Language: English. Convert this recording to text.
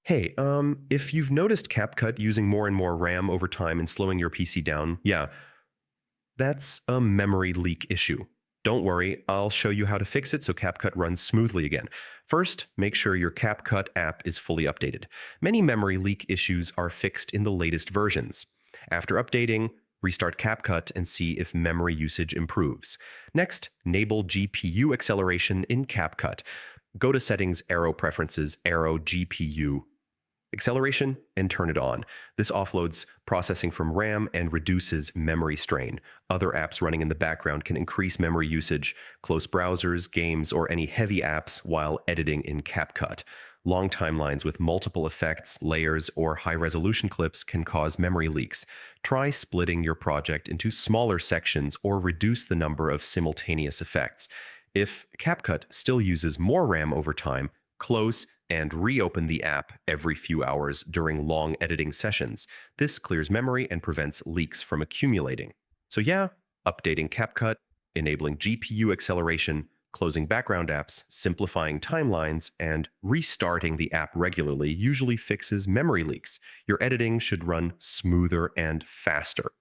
Hey, if you've noticed CapCut using more and more RAM over time and slowing your PC down, yeah, that's a memory leak issue. Don't worry, I'll show you how to fix it so CapCut runs smoothly again. First, make sure your CapCut app is fully updated. Many memory leak issues are fixed in the latest versions. After updating, restart CapCut and see if memory usage improves. Next, enable GPU acceleration in CapCut. Go to Settings, Arrow Preferences, Arrow GPU acceleration, and turn it on. This offloads processing from RAM and reduces memory strain. Other apps running in the background can increase memory usage, close browsers, games, or any heavy apps while editing in CapCut. Long timelines with multiple effects, layers, or high-resolution clips can cause memory leaks. Try splitting your project into smaller sections or reduce the number of simultaneous effects. If CapCut still uses more RAM over time, close and reopen the app every few hours during long editing sessions. This clears memory and prevents leaks from accumulating. So yeah, updating CapCut, enabling GPU acceleration, closing background apps, simplifying timelines, and restarting the app regularly usually fixes memory leaks. Your editing should run smoother and faster.